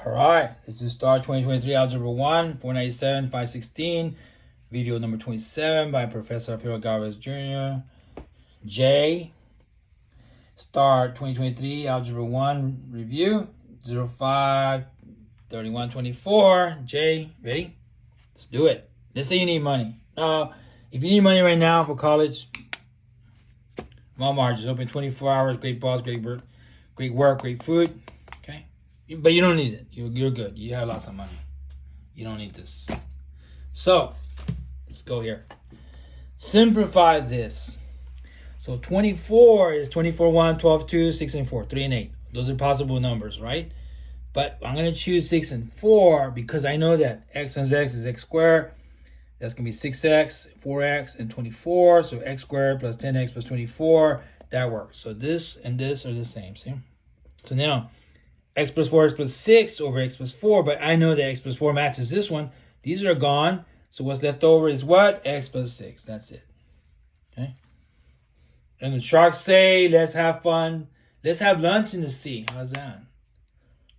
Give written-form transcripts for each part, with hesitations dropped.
All right, this is Start 2023 Algebra 1, 497, 516, video number 27 by Professor Alfredo Galvez Jr. J. Start 2023 Algebra 1 review 05/31/24. J, ready? Let's do it. Let's say you need money. If you need money right now for college, Walmart is open 24 hours. Great boss, great work, great food. Okay, but you don't need it. You're good. You have lots of money. You don't need this. So let's go here. Simplify this. So 24 is 24, 1, 12, 2, 6, and 4, 3 and 8. Those are possible numbers, right? But I'm going to choose 6 and 4 because I know that x times x is x squared. That's going to be 6x, 4x, and 24. So x squared plus 10x plus 24. That works. So this and this are the same. See? So now, x plus 4 is plus 6 over x plus 4. But I know that x plus 4 matches this one. These are gone. So what's left over is what? X plus 6. That's it. Okay? And the sharks say, let's have fun. Let's have lunch in the sea. How's that?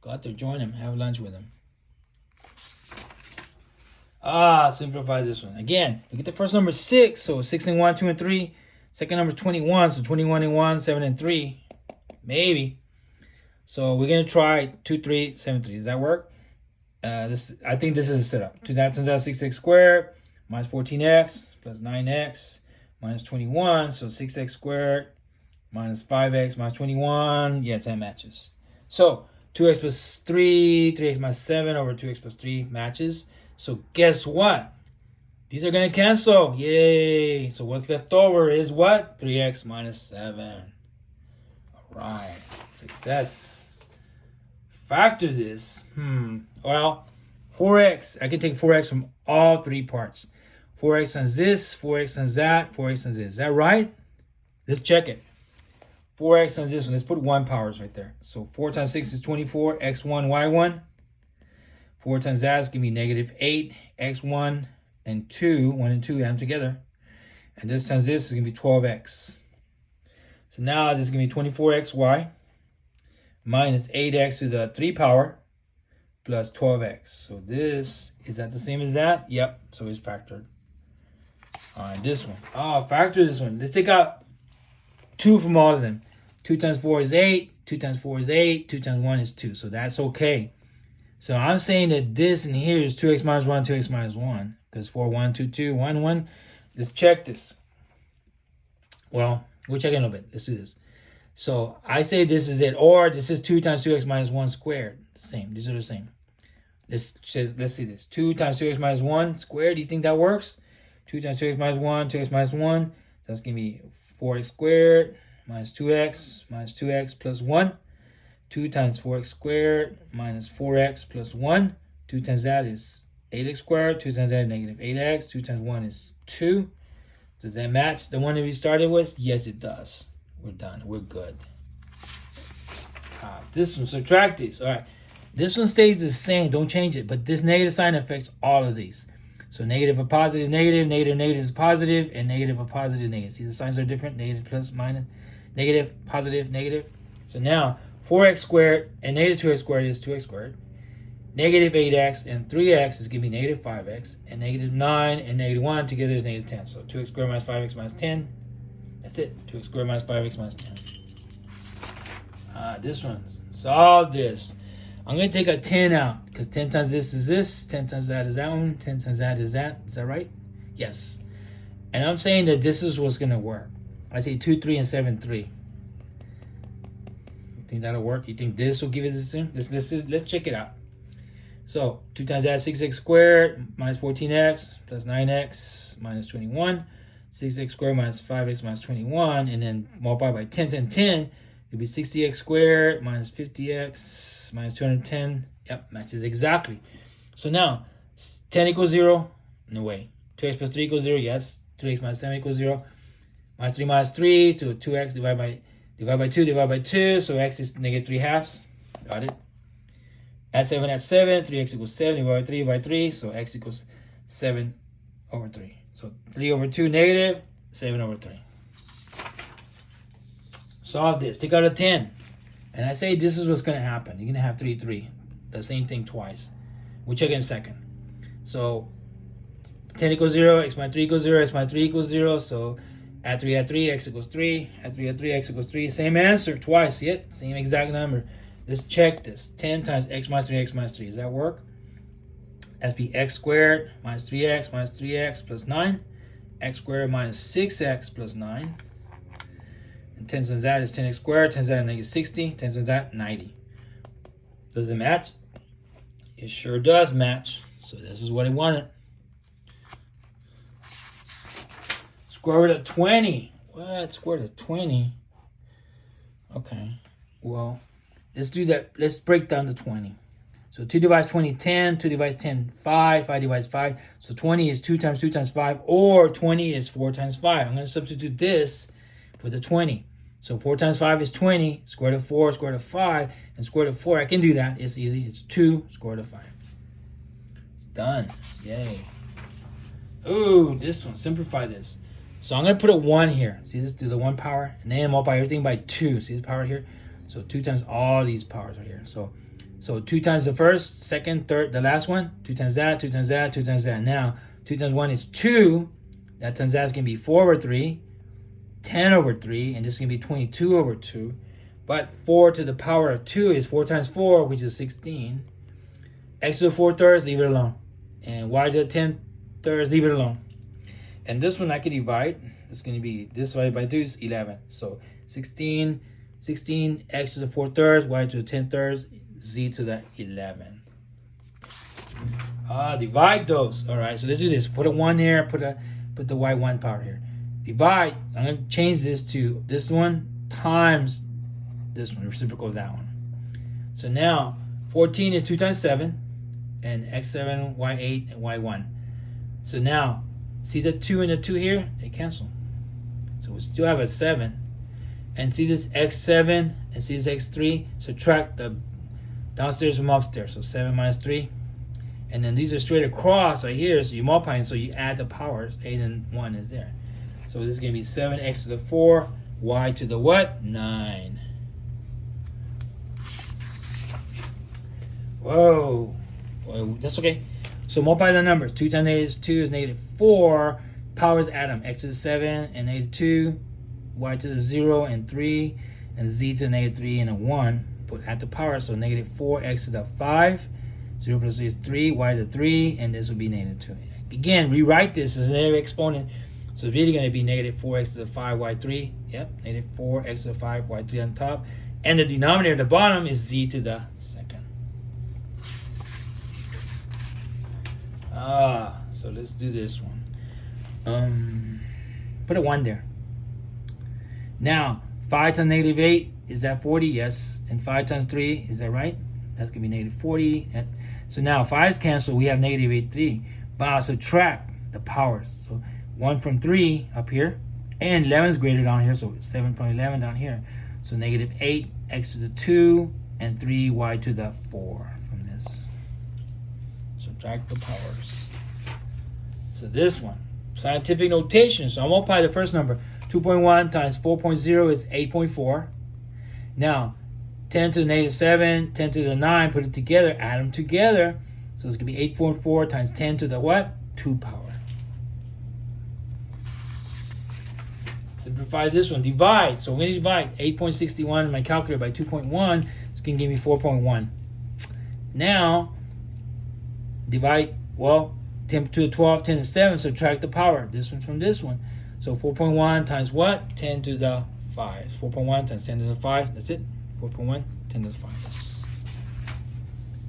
Go out there, join them. Have lunch with them. Simplify this one. Again, look at the first number 6. So 6 and 1, 2 and 3. Second number 21. So 21 and 1, 7 and 3. Maybe. So we're going to try 2, 3, 7, 3. Does that work? I think this is a setup. 2 times 6x squared minus 14x plus 9x minus 21. So 6x squared minus 5x minus 21. Yes, that matches. So 2x plus 3, 3x minus 7 over 2x plus 3 matches. So guess what? These are going to cancel. Yay. So what's left over is what? 3x minus 7. All right. Success. Factor this. Well, 4x. I can take 4x from all three parts. 4x times this, 4x times that, 4x times this. Is that right? Let's check it. 4x times this one. Let's put 1 powers right there. So 4 times 6 is 24. X1, Y1. 4 times that is going to be negative 8. X1 and 2. 1 and 2 add them together. And this times this is going to be 12x. So now this is going to be 24xy minus 8x to the 3 power plus 12x. So this, is that the same as that? Yep. So it's factored. All right, this one. Factor this one. Let's take out 2 from all of them. 2 times 4 is 8. 2 times 4 is 8. 2 times 1 is 2. So that's okay. So I'm saying that this in here is 2x minus 1, 2x minus 1. Because 4, 1, 2, 2, 1, 1. Let's check this. Well, we'll check in a little bit. Let's do this. So I say this is it. Or this is 2 times 2x minus 1 squared. Same. These are the same. Let's see this. 2 times 2x minus 1 squared. Do you think that works? 2 times 2x minus 1, 2x minus 1. That's going to be 4x squared minus 2x plus 1. 2 times 4x squared minus 4x plus 1. 2 times that is 8x squared. 2 times that is negative 8x. 2 times 1 is 2. Does that match the one that we started with? Yes, it does. We're done. We're good. This one, subtract these. All right. This one stays the same. Don't change it. But this negative sign affects all of these. So negative or positive, negative, negative, negative is positive, and negative or positive, negative. See, the signs are different. Negative plus minus, negative, positive, negative. So now 4x squared and negative 2x squared is 2x squared. Negative 8x and 3x is going to be negative 5x. And negative 9 and negative 1 together is negative 10. So 2x squared minus 5x minus 10. That's it. 2x squared minus 5x minus 10. This one. Solve this. I'm going to take a 10 out. Because 10 times this is this. 10 times that is that one. 10 times that is that. Is that right? Yes. And I'm saying that this is what's going to work. I say 2, 3, and 7, 3. Think that'll work? You think this will give us this thing? Let's check it out. So 2 times that 6x squared minus 14x plus 9x minus 21. 6x squared minus 5x minus 21. And then multiply by 10, 10, 10. It'll be 60x squared minus 50x minus 210. Yep, matches exactly. So now 10 equals 0. No way. 2x plus 3 equals 0. Yes. 3x minus 7 equals 0. Minus 3 minus 3. So 2x divided by 2, divide by 2. So x is negative 3 halves. Got it. Add 7 at 7. 3x equals 7. Divide by 3. So x equals 7 over 3. So 3 over 2 negative. 7 over 3. Solve this. Take out a 10. And I say this is what's going to happen. You're going to have 3, 3. the same thing twice. We'll check in a second. So 10 equals 0, x minus 3 equals 0, x minus 3 equals 0. So add 3, x equals 3. Add 3, x equals 3. Same answer twice. See it? Same exact number. Let's check this. 10 times x minus 3, x minus 3. Does that work? That's be x squared minus 3x plus 9. X squared minus 6x plus 9. And 10 times that is 10x squared. 10 times that is negative 60. 10 times that, 90. Does it match? It sure does match. So this is what I wanted. Square root of 20. What? Square root of 20? Okay. Well, let's do that. Let's break down the 20. So 2 divides 20, 10. 2 divides 10, 5. 5 divides 5. So 20 is 2 times 2 times 5. Or 20 is 4 times 5. I'm going to substitute this for the 20. So 4 times 5 is 20. Square root of 4, square root of 5. And square root of 4, I can do that. It's easy. It's 2 square root of 5. It's done. Yay. Ooh, this one. Simplify this. So I'm going to put a 1 here. See this? Do the 1 power. And then multiply everything by 2. See this power here? So 2 times all these powers are here. So 2 times the first, second, third, the last one. 2 times that, 2 times that, 2 times that. Now, 2 times 1 is 2. That times that is going to be 4 over 3. 10 over 3. And this is going to be 22 over 2. But 4 to the power of 2 is 4 times 4, which is 16. X to the 4 thirds, leave it alone. And y to the 10 thirds, leave it alone. And this one I can divide. It's going to be this divided by 2 is 11. So 16, x to the 4 thirds, y to the 10 thirds, z to the 11. Divide those. All right, so let's do this. Put a 1 here, put the y1 power here. Divide. I'm going to change this to this one times this one, reciprocal of that one. So now 14 is 2 times 7, and x7, y8, and y1. So now, see the 2 and the 2 here? They cancel. So we still have a 7. And see this x7 and see this x3? Subtract the downstairs from upstairs. So 7 minus 3. And then these are straight across right here. So you multiply, and so you add the powers. 8 and 1 is there. So this is going to be 7x to the 4, y to the what? 9. Whoa. Well, that's okay. So multiply the numbers. 2 times negative 2 is negative 4. Powers add them. X to the 7 and negative 2. Y to the 0 and 3. And z to the negative 3 and a 1. Add the power. So negative 4x to the 5. 0 plus 3 is 3. Y to the 3. And this will be negative 2. Again, rewrite this as a negative exponent. So it's really going to be negative 4x to the 5, y3. Yep, negative 4x to the 5, y3 on top. And the denominator at the bottom is z to the second. So let's do this one. Put a 1 there. Now, 5 times negative 8, is that 40? Yes. And 5 times 3, is that right? That's going to be negative 40. So now, 5's cancel, we have negative 8, 3. But I'll subtract the powers. So 1 from 3 up here. And 11 is greater down here, so 7.11 down here. So negative 8, x to the 2, and 3, y to the 4 from this. Subtract the powers. So this one, scientific notation. So I'm going to apply the first number. 2.1 times 4.0 is 8.4. Now, 10 to the negative 7, 10 to the 9, put it together, add them together. So it's going to be 8.4 times 10 to the what? 2 power. Simplify this one. Divide. So we're going to divide 8.61 in my calculator by 2.1. It's going to give me 4.1. Now, divide, well, 10 to the 12, 10 to the 7, subtract the power. This one from this one. So 4.1 times what? 10 to the 5. 4.1 times 10 to the 5. That's it. 4.1, 10 to the 5. Yes.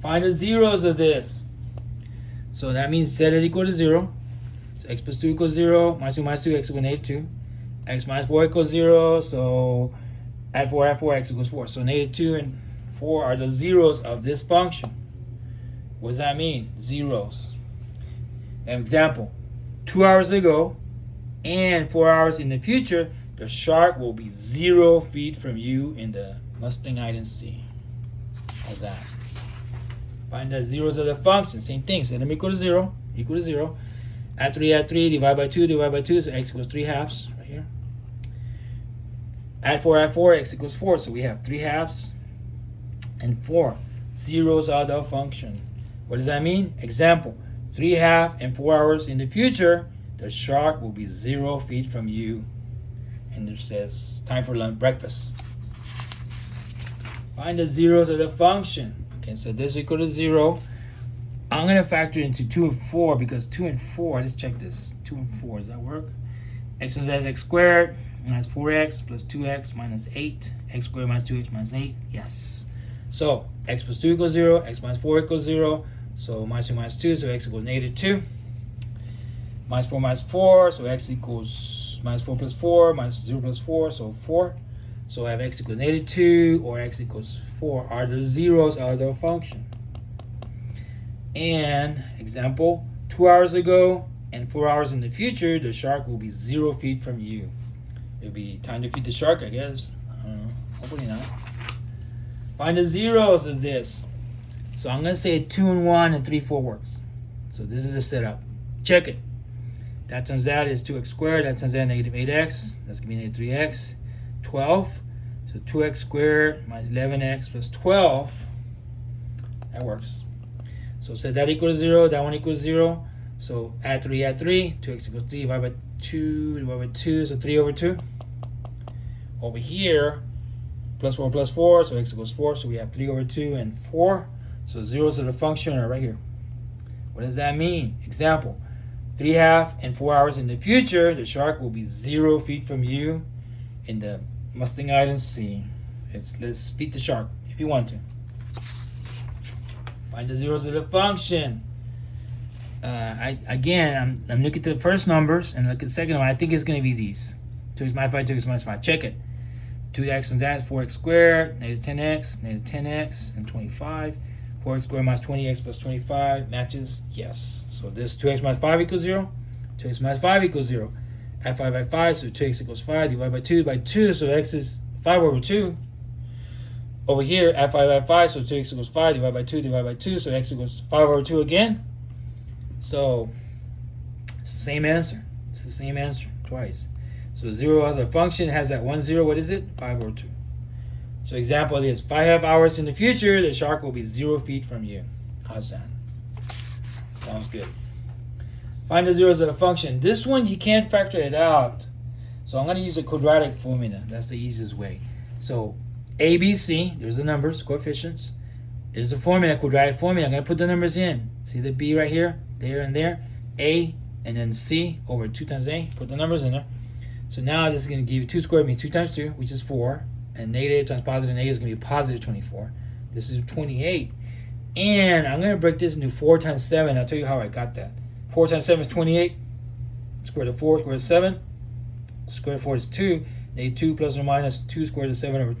Find the zeros of this. So that means set it equal to 0. So x plus 2 equals 0. Minus 2 minus 2, x equals negative 2. X minus 4 equals 0. So add 4, x equals 4. So negative 2 and 4 are the zeros of this function. What does that mean? Zeros. An example. 2 hours ago and 4 hours in the future, the shark will be 0 feet from you in the Mustang hide and see. How's that? Find the zeros of the function. Same thing. Set them equal to 0. Equal to 0. Add 3, divide by 2, divide by 2. So x equals 3 halves right here. Add 4, x equals 4. So we have 3 halves and 4. zeros of the function. What does that mean? Example, 3.5 and 4 hours in the future, the shark will be 0 feet from you. And it says, time for lunch, breakfast. Find the zeros of the function. Okay, so this is equal to 0. I'm going to factor into 2 and 4 because 2 and 4, let's check this. 2 and 4, does that work? X is x squared minus 4x plus 2x minus 8. X squared minus 2x minus 8. Yes. So x plus 2 equals 0. X minus 4 equals 0. So minus 2 minus 2, so x equals negative 2. Minus 4 minus 4, so x equals minus 4 plus 4, minus 0 plus 4, so 4. So I have x equals negative 2 or x equals 4 are the zeros of the function. And example, 2 hours ago and 4 hours in the future, the shark will be 0 feet from you. It'll be time to feed the shark, I guess. I don't know. Hopefully not. Find the zeros of this. So I'm going to say 2 and 1 and 3, 4 works. So this is the setup. Check it. That turns out is 2x squared. That turns out negative 8x. That's going to be negative 3x. 12. So 2x squared minus 11x plus 12. That works. So set that equals 0. That one equals 0. So add 3, add 3. 2x equals 3 divided by 2 divided by 2. So 3 over 2. Over here, plus 4, so x equals 4. So we have 3 over 2 and 4. So zeros of the function are right here. What does that mean? Example, 3.5 and 4 hours in the future, the shark will be 0 feet from you in the Mustang Island Sea. Let's feed the shark if you want to. Find the zeros of the function. I'm looking at the first numbers and look at the second one. I think it's going to be these. 2x minus 5, 2x minus 5. Check it. 2x and that is 4x squared, negative 10x, and 25. 4x squared minus 20x plus 25 matches. Yes. So this 2x minus 5 equals 0. 2x minus 5 equals 0. Add 5 by 5, so 2x equals 5. Divide by 2, so x is 5 over 2. Over here, add 5 by 5, so 2x equals 5. Divide by 2, so x equals 5 over 2 again. So it's the same answer. It's the same answer twice. So 0 as a function has that 1 0. What is it? 5 over 2. So example is 5 hours in the future, the shark will be 0 feet from you. How's that? Sounds good. Find the zeros of the function. This one, you can't factor it out. So I'm going to use a quadratic formula. That's the easiest way. So A, B, C, there's the numbers, coefficients. There's the formula, quadratic formula. I'm going to put the numbers in. See the B right here, there and there. A, and then C over 2 times A. Put the numbers in there. So now this is going to give you 2 squared means 2 times 2, which is 4. And negative times positive negative is going to be positive 24. This is 28. And I'm going to break this into 4 times 7. I'll tell you how I got that. 4 times 7 is 28. Square root of 4, square root of 7. Square root of 4 is 2. Negative 2 plus or minus 2 square root of 7 over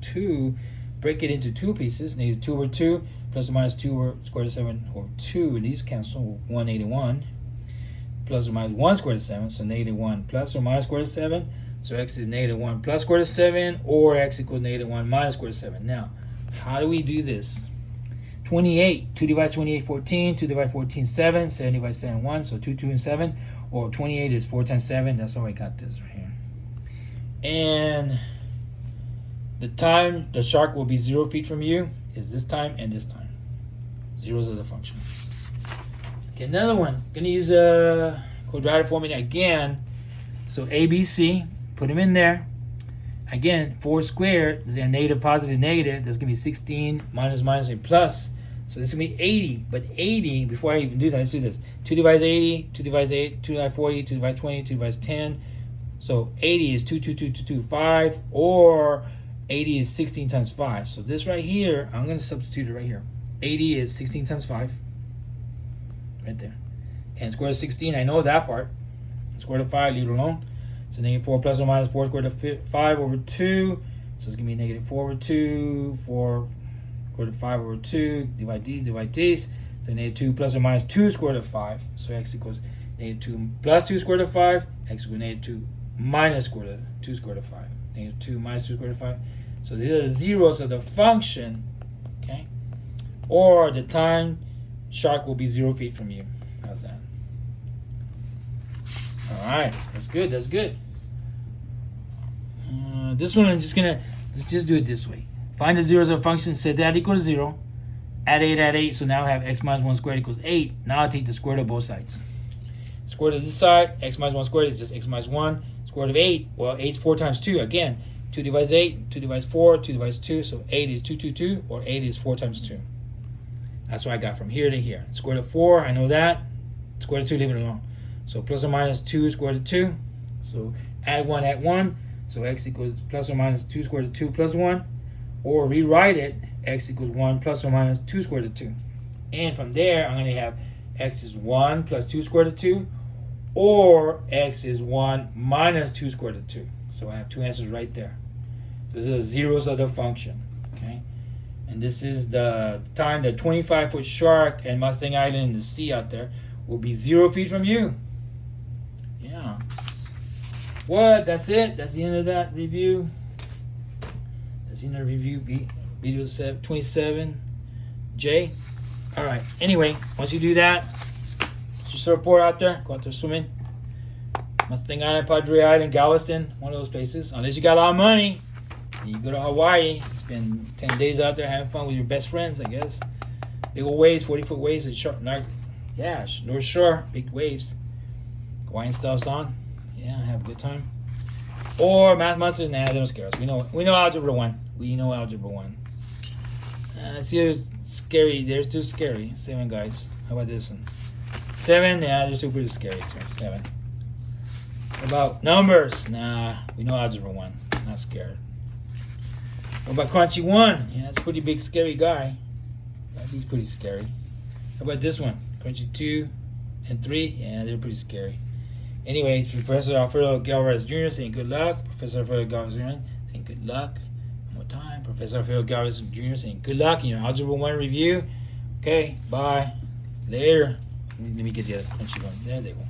2. Break it into 2 pieces. Negative 2 over 2 plus or minus 2 over square root of 7 over 2. And these cancel. 1, negative 1. Plus or minus 1 square root of 7. So negative 1 plus or minus square root of 7. So x is negative 1 plus square root of 7, or x equals negative 1 minus square root of 7. Now, how do we do this? 28. 2 divides 28, 14. 2 divides 14, 7. 7 divides 7, 1. So 2, 2, and 7. Or 28 is 4 times 7. That's how I got this right here. And the time the shark will be 0 feet from you is this time and this time. Zeros of the function. Okay, another one. Going to use a quadratic formula again. So A, B, C. Put them in there. Again, 4 squared is a negative, positive, negative. That's going to be 16 minus, minus, and plus. So this is going to be 80. But 80, before I even do that, let's do this. 2 divides 80, 2 divides 8, 2 divides 40, 2 divides 20, 2 divides 10. So 80 is 2, 2, 2, 2, 2, 5. Or 80 is 16 times 5. So this right here, I'm going to substitute it right here. 80 is 16 times 5. Right there. And square root of 16, I know that part. Square root of 5, leave it alone. So negative 4 plus or minus 4 squared root of 5 over 2. So it's going to be negative 4 over 2. 4 square root of 5 over 2. Divide these, divide these. So negative 2 plus or minus 2 square root of 5. So x equals negative 2 plus 2 square root of 5. X equals negative 2 minus square root of 2 square root of 5. Negative 2 minus 2 square root of 5. So these are the zeros of the function. Okay. Or the time shark will be 0 feet from you. How's that? All right, that's good. That's good. This one I'm just gonna let's just do it this way. Find the zeros of a function, set that equal to 0. Add 8, so now I have x minus 1 squared equals 8. Now I take the square root of both sides. Square root of this side, x minus 1 squared is just x minus 1. Square root of 8, well, 8 is 4 times 2. Again, 2 divides 8, 2 divides 4, 2 divides 2. So 8 is 2, or 8 is 4 times 2. That's what I got from here to here. Square root of 4, I know that. Square root of 2, leave it alone. So plus or minus 2 square root of 2. So add 1. So x equals plus or minus 2 square root of 2 plus 1. Or rewrite it, x equals 1 plus or minus 2 square root of 2. And from there, I'm going to have x is 1 plus 2 square root of 2. Or x is 1 minus 2 square root of 2. So I have two answers right there. So this is the zeros of the function. Okay. And this is the time the 25-foot shark and Mustang Island in the sea out there will be 0 feet from you. Yeah. What? That's it? That's the end of that review? That's the end of the review, video 27J. All right. Anyway, once you do that, just a report out there. Go out there swimming. Mustang Island, Padre Island, Galveston, one of those places. Unless you got a lot of money, you go to Hawaii, spend 10 days out there having fun with your best friends, I guess. Big old waves, 40-foot waves, and short, yeah, North Shore, big waves. Hawaiian stuff's on. Yeah, have a good time. Or Math Monsters, nah, they don't scare us. We know Algebra 1. We know Algebra 1. See, there's scary. They're too scary. 7 guys. How about this one? 7, yeah, they're still pretty scary too. 7. What about numbers? Nah, we know Algebra 1. Not scared. What about Crunchy 1? Yeah, that's a pretty big, scary guy. Yeah, he's pretty scary. How about this one? Crunchy 2 and 3? Yeah, they're pretty scary. Anyways, Professor Alfredo Galvez Jr. saying good luck. Professor Alfredo Galvez Jr. saying good luck. One more time. Professor Alfredo Galvez Jr. saying good luck in your Algebra 1 review. Okay, bye. Later. Let me get the other Crunchy one. There they go.